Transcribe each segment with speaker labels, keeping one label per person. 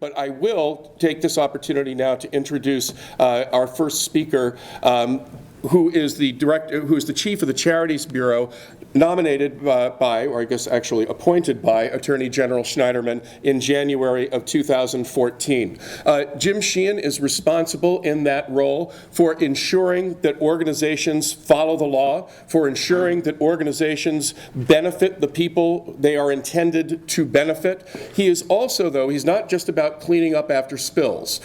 Speaker 1: But I will take this opportunity now to introduce our first speaker, who is the chief of the Charities Bureau, nominated by, or I guess actually appointed by, Attorney General Schneiderman in January of 2014. Jim Sheehan is responsible in that role for ensuring that organizations follow the law, for ensuring that organizations benefit the people they are intended to benefit. He is also, though, he's not just about cleaning up after spills.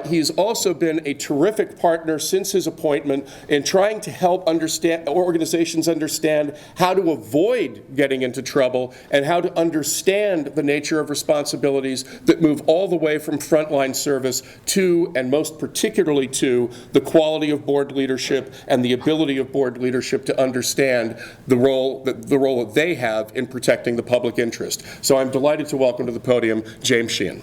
Speaker 1: He's also been a terrific partner since his appointment in trying to help organizations understand how to avoid getting into trouble and how to understand the nature of responsibilities that move all the way from frontline service to, and most particularly to, the quality of board leadership and the ability of board leadership to understand the role that they have in protecting the public interest. So I'm delighted to welcome to the podium James Sheehan.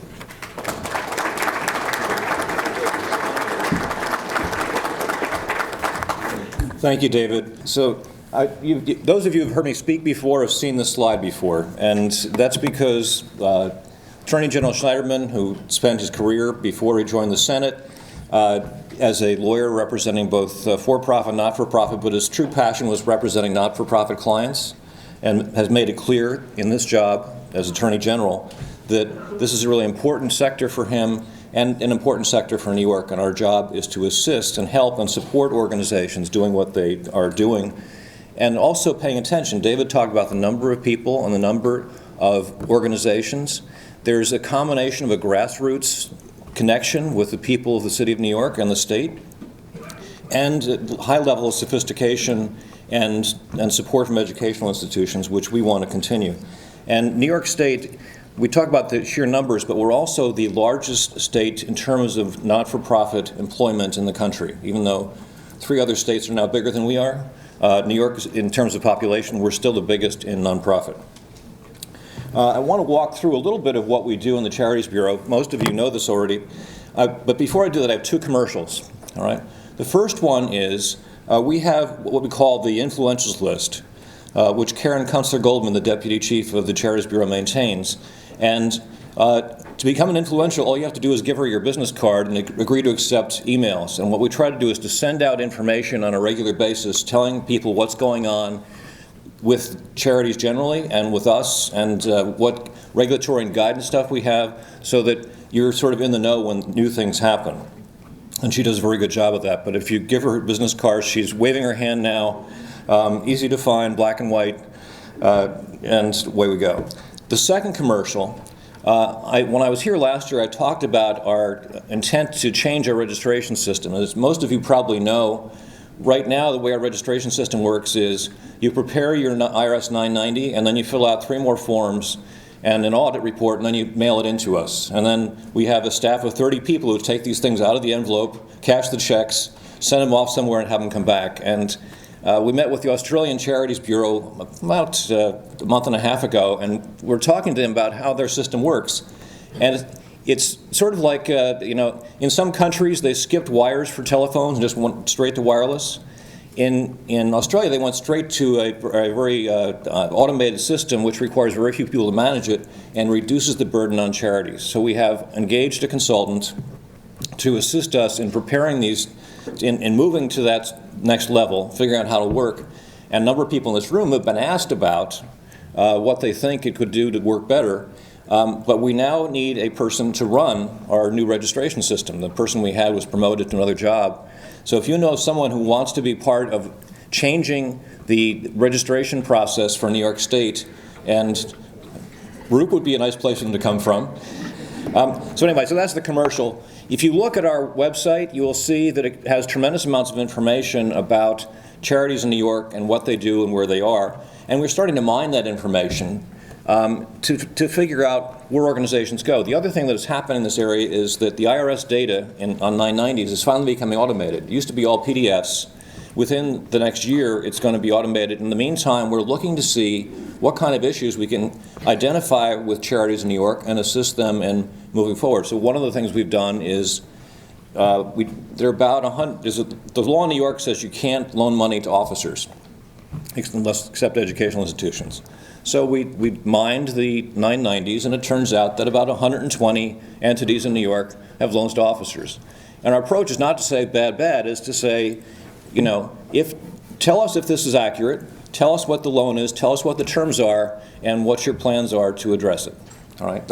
Speaker 2: Thank you, David. So those of you who have heard me speak before have seen this slide before, and that's because Attorney General Schneiderman, who spent his career before he joined the Senate as a lawyer representing both for-profit and not-for-profit, but his true passion was representing not-for-profit clients, and has made it clear in this job as Attorney General that this is a really important sector for him and an important sector for New York, and our job is to assist and help and support organizations doing what they are doing, and also paying attention. David talked about the number of people and the number of organizations. There's a combination of a grassroots connection with the people of the city of New York and the state, and a high level of sophistication and support from educational institutions, which we want to continue. And New York State, we talk about the sheer numbers, but we're also the largest state in terms of not-for-profit employment in the country. Even though 3 other states are now bigger than we are, New York, in terms of population, we're still the biggest in nonprofit. I want to walk through a little bit of what we do in the Charities Bureau. Most of you know this already, but before I do that, I have 2 commercials. All right. The first one is we have what we call the influentials list, which Karen Kunstler-Goldman, the Deputy Chief of the Charities Bureau, maintains. And to become an influential, all you have to do is give her your business card and agree to accept emails. And what we try to do is to send out information on a regular basis, telling people what's going on with charities generally and with us, and what regulatory and guidance stuff we have, so that you're sort of in the know when new things happen. And she does a very good job of that. But if you give her business cards, she's waving her hand now, easy to find, black and white, and away we go. The second commercial, when I was here last year, I talked about our intent to change our registration system. As most of you probably know, right now the way our registration system works is you prepare your IRS 990, and then you fill out 3 more forms and an audit report, and then you mail it into us. And then we have a staff of 30 people who take these things out of the envelope, cash the checks, send them off somewhere, and have them come back. And we met with the Australian Charities Bureau about a month and a half ago, and we're talking to them about how their system works. And it's sort of like, in some countries they skipped wires for telephones and just went straight to wireless. In Australia, they went straight to a very automated system, which requires very few people to manage it and reduces the burden on charities. So we have engaged a consultant to assist us in preparing these, in moving to that next level, figuring out how to work. And a number of people in this room have been asked about what they think it could do to work better. But we now need a person to run our new registration system. The person we had was promoted to another job. So if you know someone who wants to be part of changing the registration process for New York State, and Roop would be a nice place for them to come from. So anyway, so that's the commercial. If you look at our website, you will see that it has tremendous amounts of information about charities in New York and what they do and where they are. And we're starting to mine that information to figure out where organizations go. The other thing that has happened in this area is that the IRS data on 990s is finally becoming automated. It used to be all PDFs. Within the next year, it's going to be automated. In the meantime, we're looking to see what kind of issues we can identify with charities in New York and assist them in moving forward. So one of the things we've done is there are about 100. The law in New York says you can't loan money to officers, except educational institutions. So we mined the 990s, and it turns out that about 120 entities in New York have loans to officers. And our approach is not to say bad, is to say, tell us if this is accurate, tell us what the loan is, tell us what the terms are, and what your plans are to address it. All right,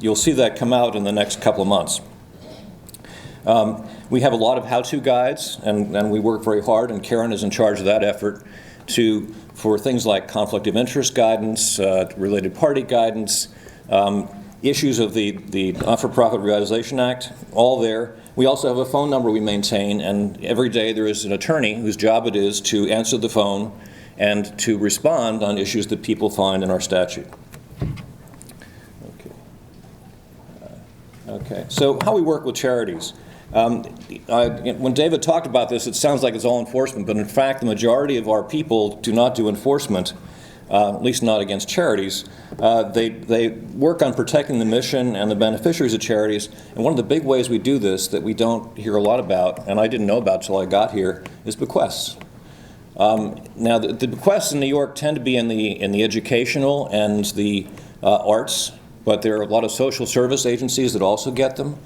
Speaker 2: you'll see that come out in the next couple of months. We have a lot of how-to guides, and we work very hard, and Karen is in charge of that effort, for things like conflict of interest guidance, related party guidance, issues of the Not-for-Profit Revitalization Act, all there. We also have a phone number we maintain, and every day there is an attorney whose job it is to answer the phone and to respond on issues that people find in our statute. Okay, so how we work with charities. When David talked about this, it sounds like it's all enforcement, but in fact, the majority of our people do not do enforcement, at least not against charities. They work on protecting the mission and the beneficiaries of charities, and one of the big ways we do this that we don't hear a lot about, and I didn't know about until I got here, is bequests. Now, the bequests in New York tend to be in the educational and the arts, but there are a lot of social service agencies that also get them.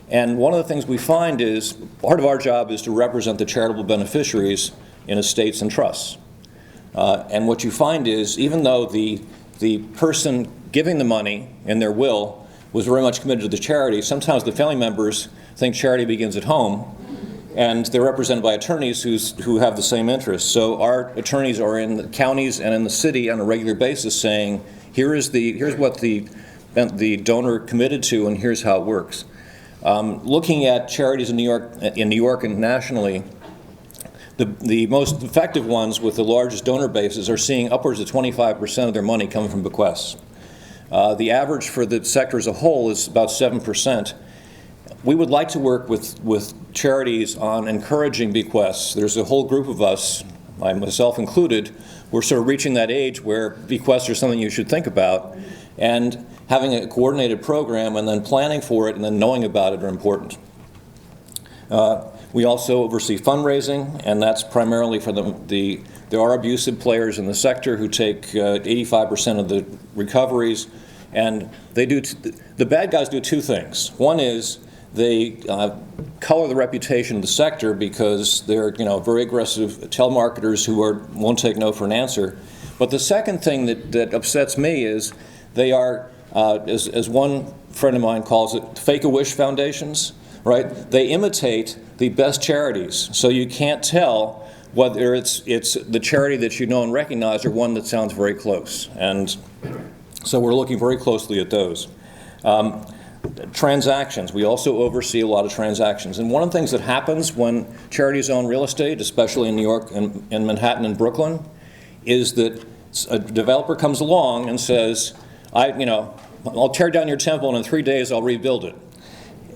Speaker 2: And one of the things we find is part of our job is to represent the charitable beneficiaries in estates and trusts. And what you find is, even though the person giving the money in their will was very much committed to the charity, sometimes the family members think charity begins at home, and they're represented by attorneys who have the same interests. So our attorneys are in the counties and in the city on a regular basis saying, here's what the donor committed to, and here's how it works. Looking at charities in New York and nationally, the most effective ones with the largest donor bases are seeing upwards of 25% of their money coming from bequests. The average for the sector as a whole is about 7%. We would like to work with charities on encouraging bequests. There's a whole group of us, myself included, we're sort of reaching that age where bequests are something you should think about. And having a coordinated program and then planning for it and then knowing about it are important. We also oversee fundraising, and that's primarily for there are abusive players in the sector who take 85% of the recoveries, and the bad guys do two things. One is they color the reputation of the sector because they're very aggressive telemarketers who won't take no for an answer. But the second thing that upsets me is they are, as one friend of mine calls it, fake-a-wish foundations, right? They imitate the best charities, so you can't tell whether it's the charity that you know and recognize or one that sounds very close. And so we're looking very closely at those. Transactions. We also oversee a lot of transactions. And one of the things that happens when charities own real estate, especially in New York and in Manhattan and Brooklyn, is that a developer comes along and says, I'll tear down your temple and in 3 days I'll rebuild it.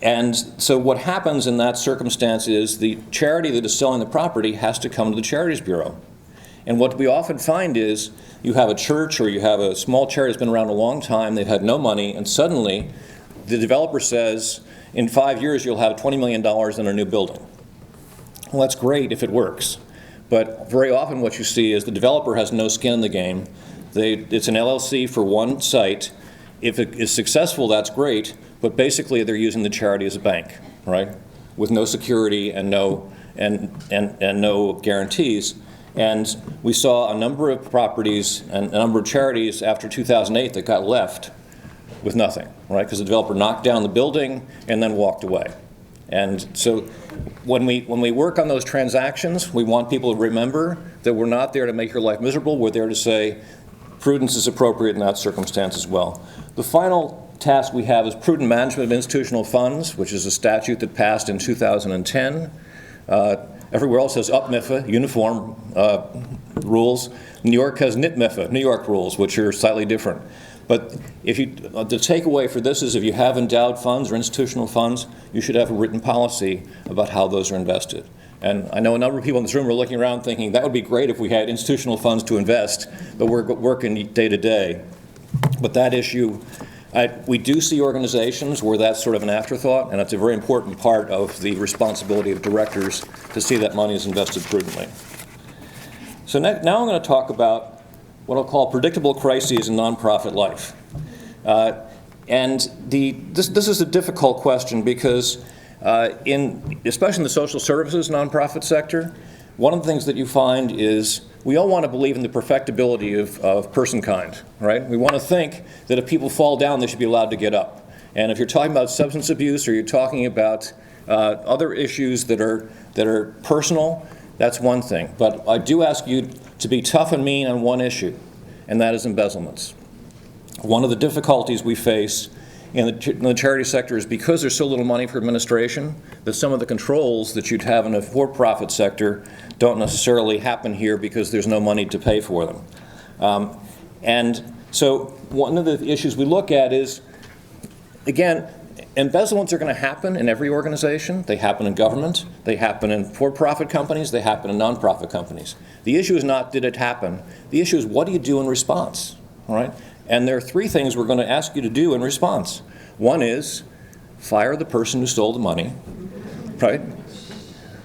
Speaker 2: And so what happens in that circumstance is the charity that is selling the property has to come to the Charities Bureau. And what we often find is you have a church or you have a small charity that's been around a long time, they've had no money, and suddenly the developer says, in 5 years you'll have $20 million in a new building. Well, that's great if it works. But very often what you see is the developer has no skin in the game. It's an LLC for one site. If it is successful, that's great, but basically they're using the charity as a bank, right? With no security and no guarantees. And we saw a number of properties and a number of charities after 2008 that got left with nothing, right? Because the developer knocked down the building and then walked away. And so when we work on those transactions, we want people to remember that we're not there to make your life miserable. We're there to say prudence is appropriate in that circumstance as well. The final task we have is prudent management of institutional funds, which is a statute that passed in 2010. Everywhere else has UPMIFA, uniform rules. New York has NITMIFA, New York rules, which are slightly different. But the takeaway for this is if you have endowed funds or institutional funds, you should have a written policy about how those are invested. And I know a number of people in this room are looking around thinking that would be great if we had institutional funds to invest, but we're working day to day. But that issue, we do see organizations where that's sort of an afterthought, and it's a very important part of the responsibility of directors to see that money is invested prudently. So now I'm going to talk about what I'll call predictable crises in nonprofit life. This is a difficult question because especially in the social services nonprofit sector, one of the things that you find is we all want to believe in the perfectibility of person kind, right? We want to think that if people fall down, they should be allowed to get up. And if you're talking about substance abuse or you're talking about other issues that are personal, that's one thing. But I do ask you to be tough and mean on one issue, and that is embezzlements. One of the difficulties we face in the charity sector is because there's so little money for administration that some of the controls that you'd have in a for-profit sector don't necessarily happen here because there's no money to pay for them. And so one of the issues we look at is, again, embezzlements are going to happen in every organization. They happen in government. They happen in for-profit companies. They happen in nonprofit companies. The issue is not did it happen. The issue is what do you do in response, all right? And there are three things we're going to ask you to do in response. One is fire the person who stole the money, right?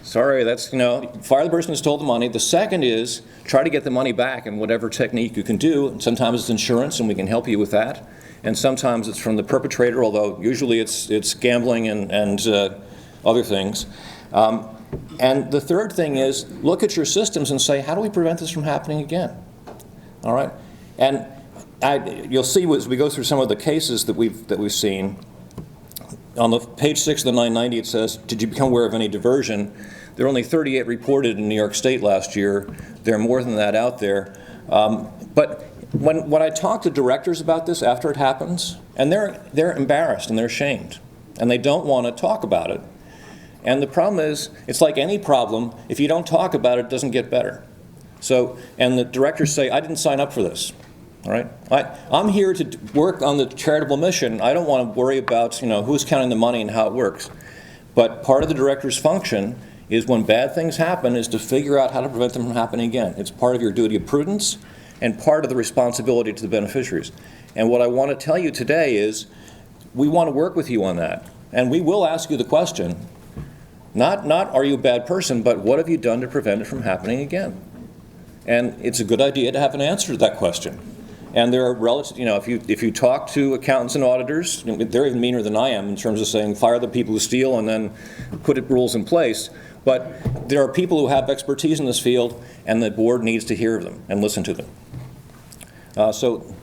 Speaker 2: Sorry, that's, fire the person who stole the money. The second is try to get the money back in whatever technique you can do. Sometimes it's insurance, and we can help you with that. And sometimes it's from the perpetrator, although usually it's gambling and other things. And the third thing is look at your systems and say, how do we prevent this from happening again? All right? And you'll see as we go through some of the cases that we've seen. On the page 6 of the 990, it says, did you become aware of any diversion? There are only 38 reported in New York State last year. There are more than that out there. But when I talk to directors about this after it happens, and they're embarrassed and they're ashamed, and they don't want to talk about it. And the problem is, it's like any problem, if you don't talk about it, it doesn't get better. So, and the directors say, I didn't sign up for this. All right, I'm here to work on the charitable mission. I don't want to worry about who's counting the money and how it works. But part of the director's function is when bad things happen is to figure out how to prevent them from happening again. It's part of your duty of prudence and part of the responsibility to the beneficiaries. And what I want to tell you today is we want to work with you on that. And we will ask you the question, not are you a bad person, but what have you done to prevent it from happening again? And it's a good idea to have an answer to that question. And there are relative, if you talk to accountants and auditors, they're even meaner than I am in terms of saying fire the people who steal and then put rules in place. But there are people who have expertise in this field, and the board needs to hear them and listen to them. So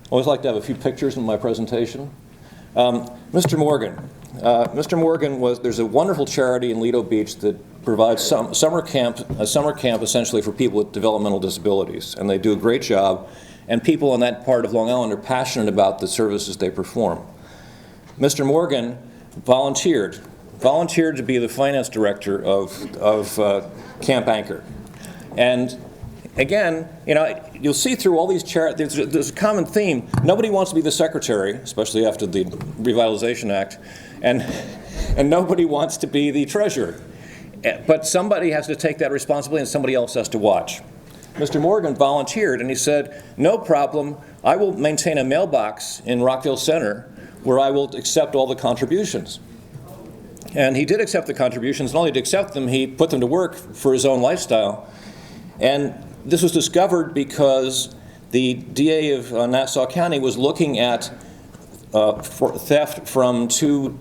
Speaker 2: I always like to have a few pictures in my presentation. Mr. Morgan. Mr. Morgan there's a wonderful charity in Lido Beach that provides a summer camp essentially for people with developmental disabilities, and they do a great job. And people on that part of Long Island are passionate about the services they perform. Mr. Morgan volunteered to be the finance director of Camp Anchor. And again, you'll see through all these charities, there's a common theme. Nobody wants to be the secretary, especially after the Revitalization Act, and nobody wants to be the treasurer. But somebody has to take that responsibility and somebody else has to watch. Mr. Morgan volunteered, and he said, no problem, I will maintain a mailbox in Rockville Center where I will accept all the contributions. And he did accept the contributions. Not only did he accept them, he put them to work for his own lifestyle. And this was discovered because the DA of Nassau County was looking at for theft from two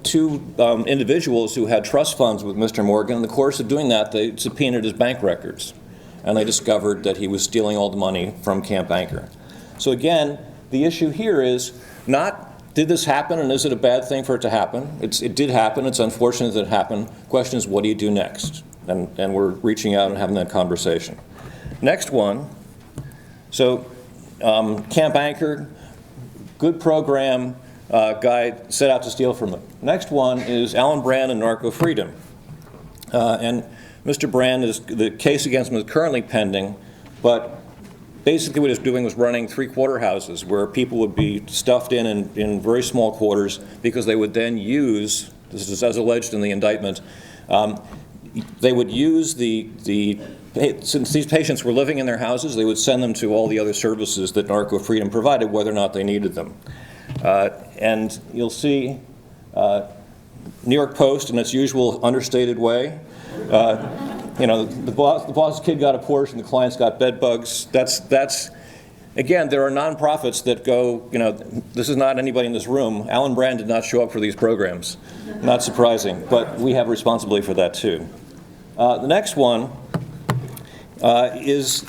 Speaker 2: individuals who had trust funds with Mr. Morgan. In the course of doing that, they subpoenaed his bank records. And they discovered that he was stealing all the money from Camp Anchor. So again, the issue here is not did this happen and is it a bad thing for it to happen? It did happen. It's unfortunate that it happened. The question is, what do you do next? And we're reaching out and having that conversation. Next one. So Camp Anchor, good program, guy set out to steal from it. Next one is Alan Brand and Narco Freedom. And Mr. Brand, the case against him is currently pending, but basically what he was doing was running 3-quarter houses where people would be stuffed in very small quarters because they would then use, this is as alleged in the indictment, they would use since these patients were living in their houses, they would send them to all the other services that Narco Freedom provided, whether or not they needed them. And you'll see New York Post in its usual understated way. The boss' kid got a Porsche and the client's got bed bugs. That's Again, there are nonprofits that go, this is not anybody in this room. Alan Brand did not show up for these programs. Not surprising, but we have responsibility for that too. The next one is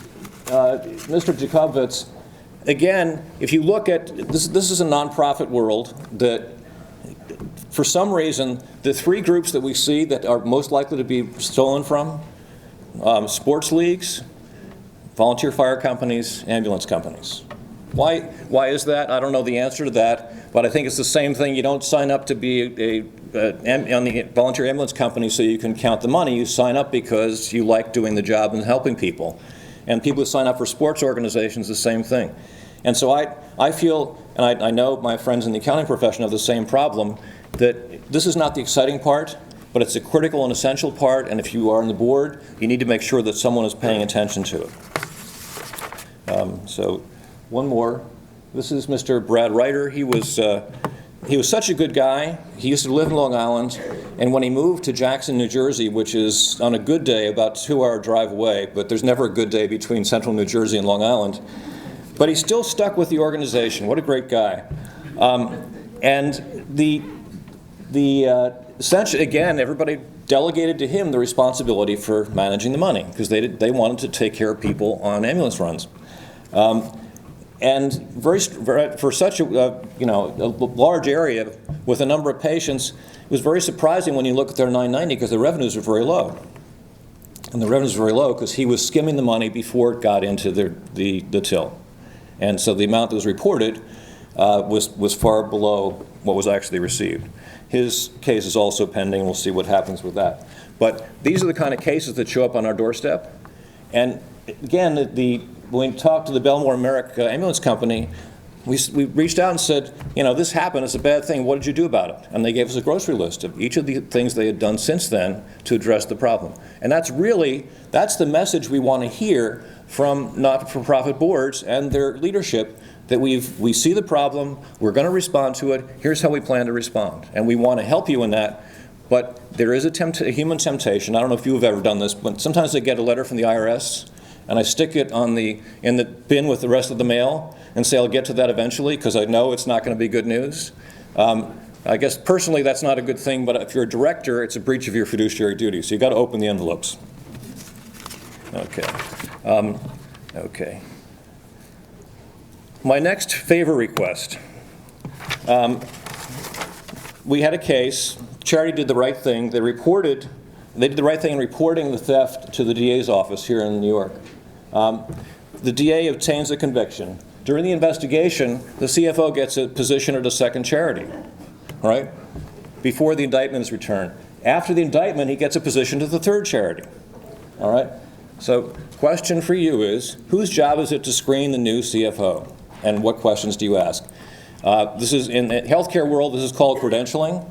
Speaker 2: Mr. Jacobowitz. Again, if you look at, this is a nonprofit world that, for some reason, the three groups that we see that are most likely to be stolen from, sports leagues, volunteer fire companies, ambulance companies. Why is that? I don't know the answer to that, but I think it's the same thing. You don't sign up to be on the volunteer ambulance company so you can count the money. You sign up because you like doing the job and helping people. And people who sign up for sports organizations, the same thing. And so I feel, and I know my friends in the accounting profession have the same problem, that this is not the exciting part, but it's a critical and essential part, and if you are on the board, you need to make sure that someone is paying attention to it. So one more. This is Mr. Brad Reiter. He was such a good guy. He used to live in Long Island, and when he moved to Jackson, New Jersey, which is on a good day about a 2-hour drive away, but there's never a good day between central New Jersey and Long Island, but he still stuck with the organization. What a great guy. And essentially, again, everybody delegated to him the responsibility for managing the money because they wanted to take care of people on ambulance runs. And for such a large area with a number of patients, it was very surprising when you look at their 990 because the revenues are very low. And the revenues are very low because he was skimming the money before it got into the till. And so the amount that was reported was far below what was actually received. His case is also pending. We'll see what happens with that. But these are the kind of cases that show up on our doorstep. And again, when we talked to the Belmore Merrick Ambulance Company, we reached out and said, this happened, it's a bad thing, what did you do about it? And they gave us a grocery list of each of the things they had done since then to address the problem. And that's the message we want to hear from not-for-profit boards and their leadership, that we see the problem, we're going to respond to it, here's how we plan to respond. And we want to help you in that, but there is a human temptation. I don't know if you've ever done this, but sometimes I get a letter from the IRS, and I stick it in the bin with the rest of the mail and say I'll get to that eventually because I know it's not going to be good news. I guess personally that's not a good thing, but if you're a director, it's a breach of your fiduciary duty, so you've got to open the envelopes. Okay. My next favor request. We had a case. Charity did the right thing. They did the right thing in reporting the theft to the DA's office here in New York. The DA obtains a conviction. During the investigation, the CFO gets a position at a second charity, right? Before the indictment is returned. After the indictment, he gets a position to the third charity, all right? So, question for you is, whose job is it to screen the new CFO? And what questions do you ask? This is, in the healthcare world, this is called credentialing.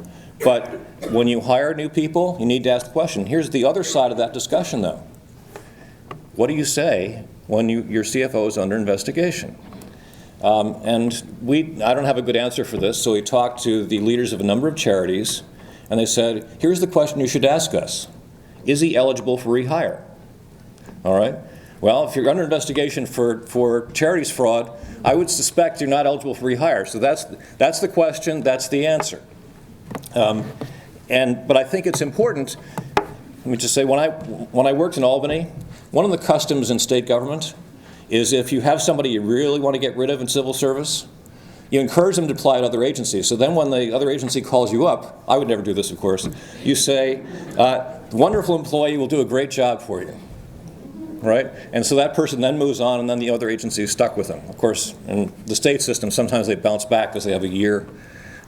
Speaker 2: But when you hire new people, you need to ask the question. Here's the other side of that discussion, though. What do you say when your CFO is under investigation? And I don't have a good answer for this, so we talked to the leaders of a number of charities, and they said, here's the question you should ask us. Is he eligible for rehire? All right? Well, if you're under investigation for charities fraud, I would suspect you're not eligible for rehire. So that's the question, that's the answer. But I think it's important, let me just say, when I worked in Albany, one of the customs in state government is if you have somebody you really want to get rid of in civil service, you encourage them to apply at other agencies. So then when the other agency calls you up, I would never do this, of course, you say, wonderful employee will do a great job for you. Right? And so that person then moves on, and then the other agency is stuck with them. Of course, in the state system, sometimes they bounce back because they have a year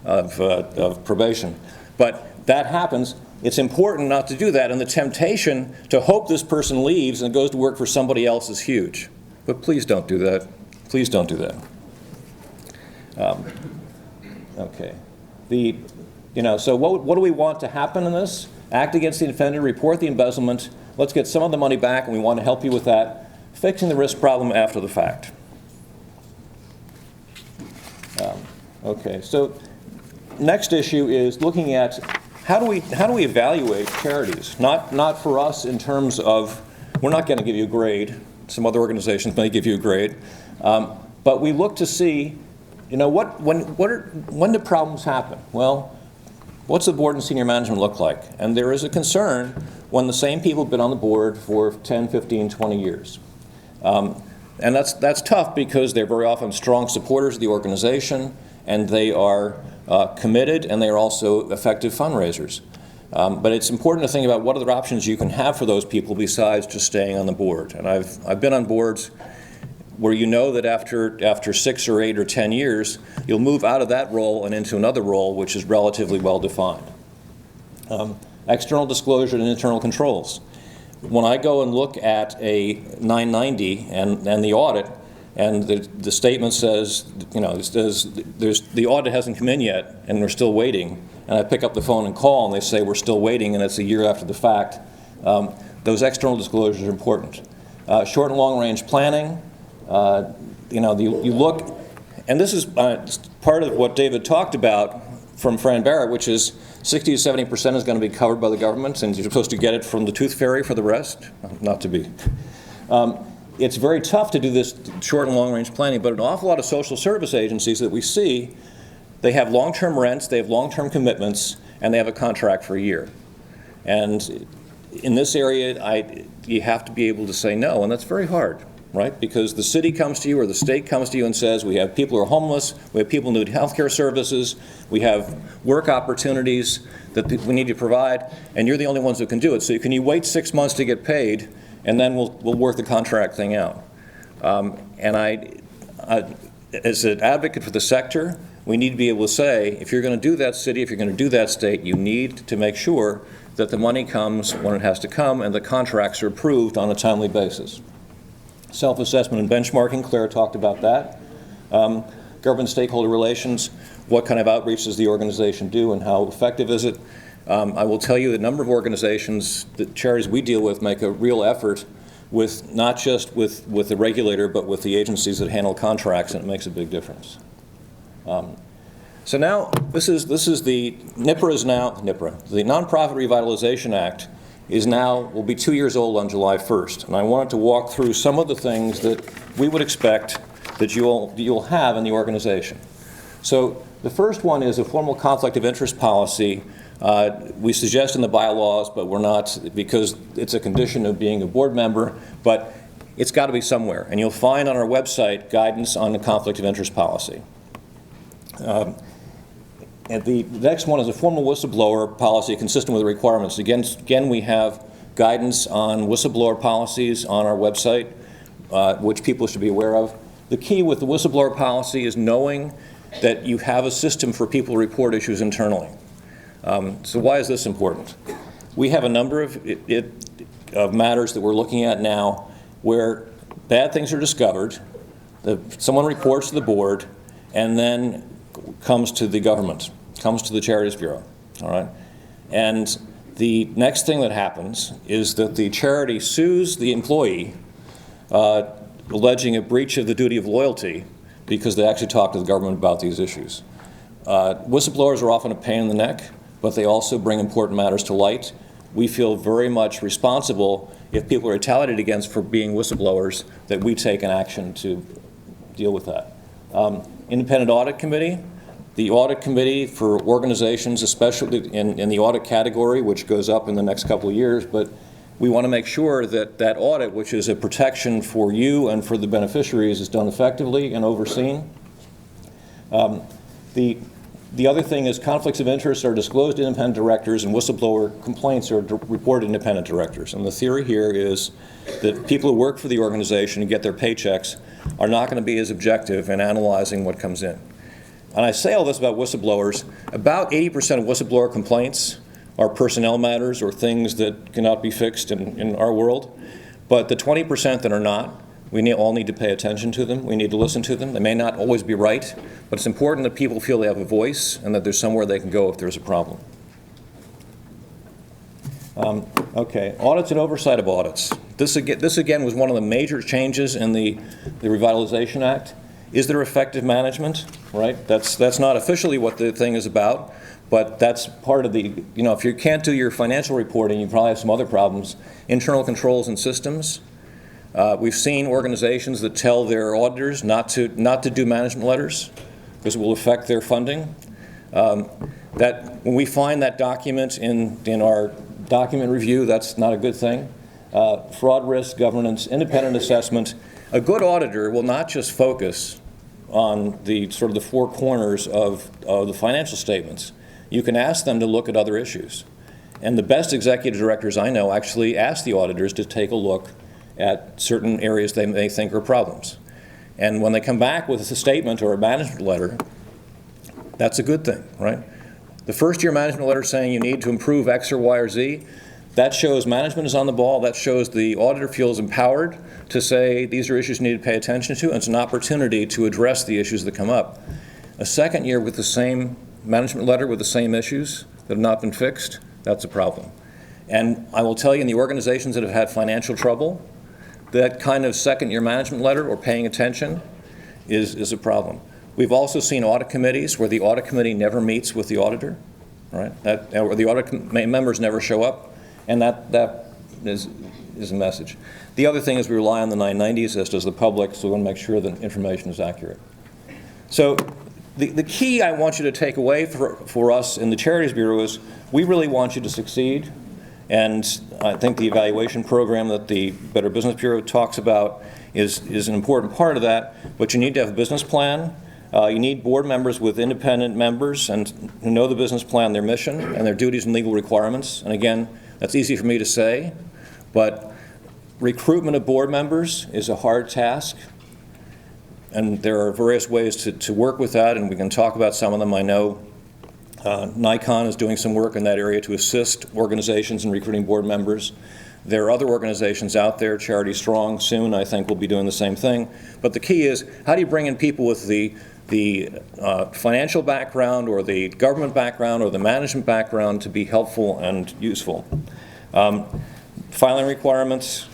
Speaker 2: of probation. But that happens. It's important not to do that, and the temptation to hope this person leaves and goes to work for somebody else is huge. But please don't do that. Please don't do that. Okay. So what do we want to happen in this? Act against the offender, report the embezzlement. Let's get some of the money back, and we want to help you with that. Fixing the risk problem after the fact. Okay, so next issue is looking at how do we evaluate charities? Not for us in terms of, we're not going to give you a grade. Some other organizations may give you a grade. But we look to see, when do problems happen? Well, what's the board and senior management look like? And there is a concern when the same people have been on the board for 10, 15, 20 years. And that's tough because they're very often strong supporters of the organization, and they are committed, and they are also effective fundraisers. But it's important to think about what other options you can have for those people besides just staying on the board. And I've been on boards where you know that after 6 or 8 or 10 years, you'll move out of that role and into another role which is relatively well defined. External disclosure and internal controls. When I go and look at a 990 and the audit, and the statement says, the audit hasn't come in yet, and we're still waiting, and I pick up the phone and call, and they say we're still waiting, and it's a year after the fact, those external disclosures are important. Short and long-range planning, you look, and this is part of what David talked about from Fran Barrett, which is 60 to 70% is going to be covered by the government, and you're supposed to get it from the tooth fairy for the rest. Not to be. It's very tough to do this short and long-range planning, but an awful lot of social service agencies that we see, they have long-term rents, they have long-term commitments, and they have a contract for a year. And in this area, you have to be able to say no, and that's very hard, right? Because the city comes to you or the state comes to you and says, we have people who are homeless, we have people who need health care services, we have work opportunities that we need to provide, and you're the only ones who can do it. So can you wait 6 months to get paid, and then we'll work the contract thing out. And as an advocate for the sector, we need to be able to say, if you're going to do that city, if you're going to do that state, you need to make sure that the money comes when it has to come and the contracts are approved on a timely basis. Self-assessment and benchmarking, Claire talked about that. Government stakeholder relations, what kind of outreach does the organization do and how effective is it? I will tell you the number of organizations, the charities we deal with, make a real effort with not just with the regulator, but with the agencies that handle contracts, and it makes a big difference. So now, this is the NIPRA is now, NIPRA, the Nonprofit Revitalization Act will be 2 years old on July 1st. And I wanted to walk through some of the things that we would expect that you'll have in the organization. So the first one is a formal conflict of interest policy. We suggest in the bylaws, but we're not, because it's a condition of being a board member, but it's got to be somewhere. And you'll find on our website guidance on the conflict of interest policy. And the next one is a formal whistleblower policy consistent with the requirements. Again, we have guidance on whistleblower policies on our website, which people should be aware of. The key with the whistleblower policy is knowing that you have a system for people to report issues internally. So why is this important? We have a number of matters that we're looking at now where bad things are discovered, someone reports to the board, and then comes to the government, comes to the Charities Bureau, all right? And the next thing that happens is that the charity sues the employee, alleging a breach of the duty of loyalty because they actually talked to the government about these issues. Whistleblowers are often a pain in the neck, but they also bring important matters to light. We feel very much responsible if people are retaliated against for being whistleblowers, that we take an action to deal with that. Independent Audit Committee. The Audit Committee for organizations, especially in the audit category, which goes up in the next couple of years, but we want to make sure that that audit, which is a protection for you and for the beneficiaries, is done effectively and overseen. The other thing is conflicts of interest are disclosed to independent directors, and whistleblower complaints are reported to independent directors. And the theory here is that people who work for the organization and get their paychecks are not going to be as objective in analyzing what comes in. And I say all this about whistleblowers. About 80% of whistleblower complaints are personnel matters or things that cannot be fixed in our world. But the 20% that are not, we all need to pay attention to them. We need to listen to them. They may not always be right, but it's important that people feel they have a voice and that there's somewhere they can go if there's a problem. Okay, audits and oversight of audits. This again was one of the major changes in the Revitalization Act. Is there effective management? Right? That's not officially what the thing is about, but that's part of the, if you can't do your financial reporting, you probably have some other problems. Internal controls and systems. We've seen organizations that tell their auditors not to do management letters because it will affect their funding. That when we find that document in our document review, that's not a good thing. Fraud risk, governance, independent assessment. A good auditor will not just focus on the sort of the four corners of the financial statements. You can ask them to look at other issues. And the best executive directors I know actually ask the auditors to take a look at certain areas they may think are problems. And when they come back with a statement or a management letter, that's a good thing, right? The first year management letter saying you need to improve X or Y or Z, that shows management is on the ball. That shows the auditor feels empowered to say these are issues you need to pay attention to, and it's an opportunity to address the issues that come up. A second year with the same management letter with the same issues that have not been fixed, that's a problem. And I will tell you, in the organizations that have had financial trouble, that kind of second year management letter or paying attention is a problem. We've also seen audit committees where the audit committee never meets with the auditor, right? Or the audit members never show up. And that is a message. The other thing is we rely on the 990s, as does the public, so we want to make sure that information is accurate. So the key I want you to take away for us in the Charities Bureau is we really want you to succeed. And I think the evaluation program that the Better Business Bureau talks about is an important part of that. But you need to have a business plan. You need board members with independent members and who know the business plan, their mission, and their duties and legal requirements. And again, that's easy for me to say, but recruitment of board members is a hard task, and there are various ways to work with that, and we can talk about some of them. I know Nikon is doing some work in that area to assist organizations in recruiting board members. There are other organizations out there, Charity Strong soon, I think, will be doing the same thing. But the key is, how do you bring in people with the financial background or the government background or the management background to be helpful and useful? Filing requirements.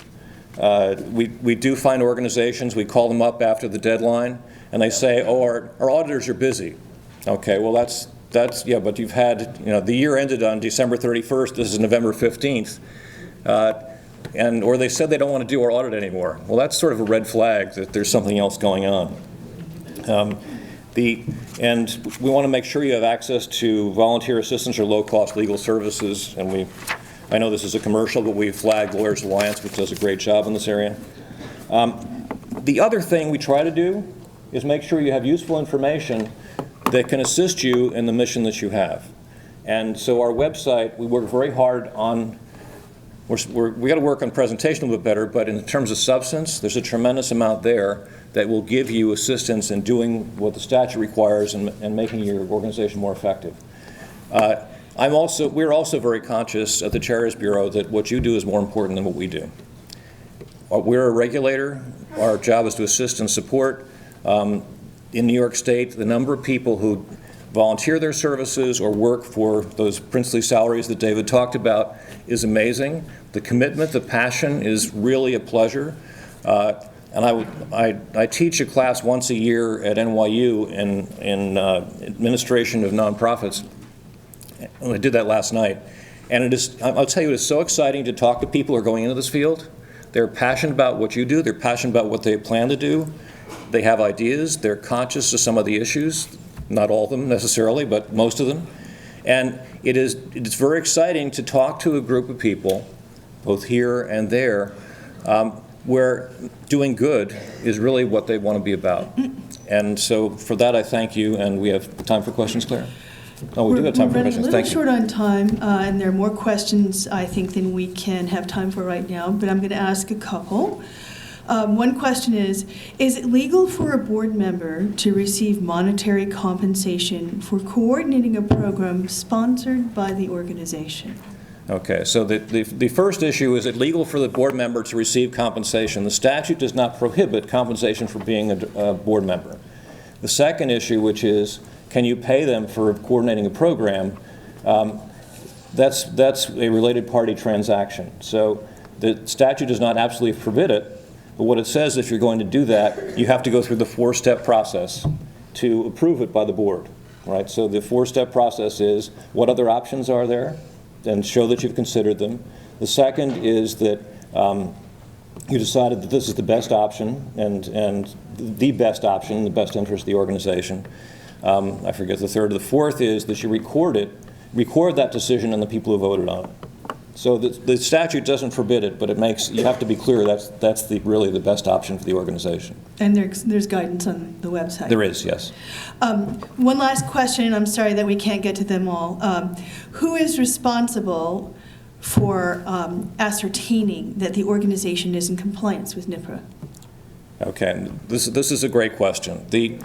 Speaker 2: We do find organizations, we call them up after the deadline, and they say, oh, our auditors are busy. Okay, well that's yeah, but you've had, the year ended on December 31st, this is November 15th, or they said they don't want to do our audit anymore. Well, that's sort of a red flag that there's something else going on. And we want to make sure you have access to volunteer assistance or low-cost legal services, and I know this is a commercial, but we flagged Lawyers Alliance, which does a great job in this area. The other thing we try to do is make sure you have useful information that can assist you in the mission that you have. And so our website, we work very hard on, we got to work on presentation a little bit better, but in terms of substance, there's a tremendous amount there that will give you assistance in doing what the statute requires and making your organization more effective. We're also very conscious at the Charities Bureau that what you do is more important than what we do. We're a regulator. Our job is to assist and support. In New York State, the number of people who volunteer their services or work for those princely salaries that David talked about is amazing. The commitment, the passion is really a pleasure. And I teach a class once a year at NYU in administration of nonprofits. I did that last night. And I'll tell you, it is so exciting to talk to people who are going into this field. They're passionate about what you do. They're passionate about what they plan to do. They have ideas. They're conscious of some of the issues. Not all of them necessarily, but most of them. And it's very exciting to talk to a group of people, both here and there, where doing good is really what they want to be about. And so for that, I thank you. And we have time for questions, Claire? Oh, we do have time for questions. Thank you.
Speaker 3: We're running a little short on time, and there are more questions, I think, than we can have time for right now, but I'm going to ask a couple. One question is it legal for a board member to receive monetary compensation for coordinating a program sponsored by the organization?
Speaker 2: Okay, so the first issue, is it legal for the board member to receive compensation? The statute does not prohibit compensation for being a board member. The second issue, which is, can you pay them for coordinating a program? That's a related party transaction. So the statute does not absolutely forbid it, but what it says, if you're going to do that, you have to go through the four-step process to approve it by the board, right? So the four-step process is, what other options are there? And show that you've considered them. The second is that you decided that this is the best option and the best option in the best interest of the organization. I forget the third. The fourth is that you record that decision and the people who voted on it. So the statute doesn't forbid it, but you have to be clear that's really the best option for the organization.
Speaker 3: And there's guidance on the website.
Speaker 2: There is, yes.
Speaker 3: One last question, and I'm sorry that we can't get to them all. Who is responsible for ascertaining that the organization is in compliance with NIPRA?
Speaker 2: Okay, this is a great question. The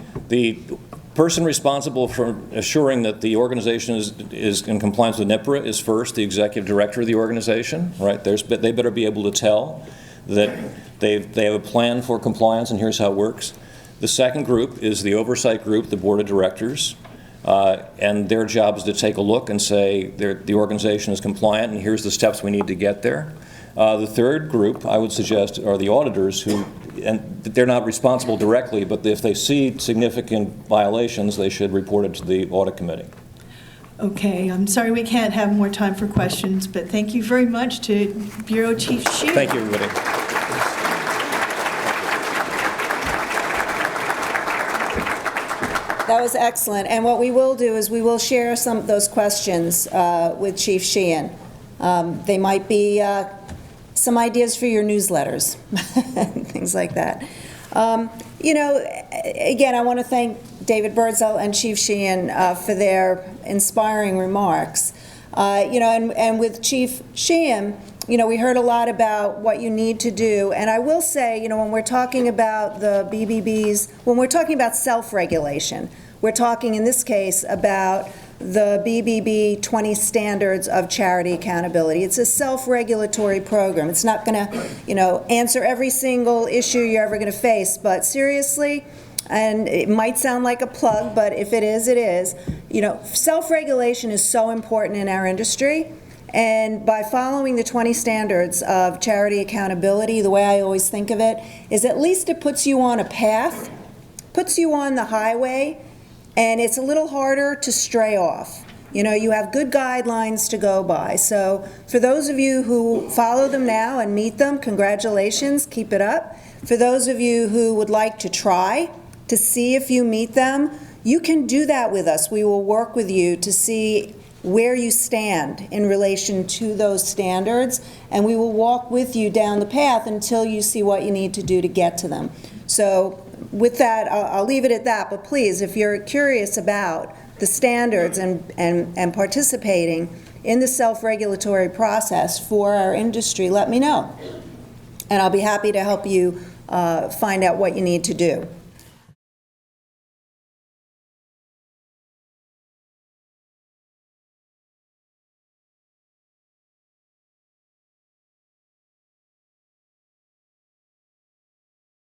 Speaker 2: person responsible for assuring that the organization is in compliance with NIPRA is first the executive director of the organization, right? They better be able to tell that they have a plan for compliance and here's how it works. The second group is the oversight group, the board of directors, and their job is to take a look and say the organization is compliant and here's the steps we need to get there. The third group, I would suggest, are the auditors and they're not responsible directly, but if they see significant violations, they should report it to the audit committee.
Speaker 3: Okay, I'm sorry we can't have more time for questions, but thank you very much to Bureau Chief Sheehan.
Speaker 2: Thank you, everybody.
Speaker 4: That was excellent. And what we will do is we will share some of those questions with Chief Sheehan. They might be some ideas for your newsletters, things like that. Again, I want to thank David Birdsell and Chief Sheehan for their inspiring remarks. And with Chief Sheehan, we heard a lot about what you need to do. And I will say, when we're talking about the BBBs, when we're talking about self-regulation, we're talking in this case about the BBB 20 Standards of Charity Accountability. It's a self-regulatory program. It's not going to, answer every single issue you're ever going to face, but seriously, and it might sound like a plug, but if it is, it is. Self-regulation is so important in our industry, and by following the 20 Standards of Charity Accountability, the way I always think of it is at least it puts you on a path, puts you on the highway, and it's a little harder to stray off. You have good guidelines to go by. So for those of you who follow them now and meet them, congratulations, keep it up. For those of you who would like to try to see if you meet them, you can do that with us. We will work with you to see where you stand in relation to those standards, and we will walk with you down the path until you see what you need to do to get to them. So with that, I'll leave it at that, but please, if you're curious about the standards and participating in the self-regulatory process for our industry, let me know. And I'll be happy to help you find out what you need to do.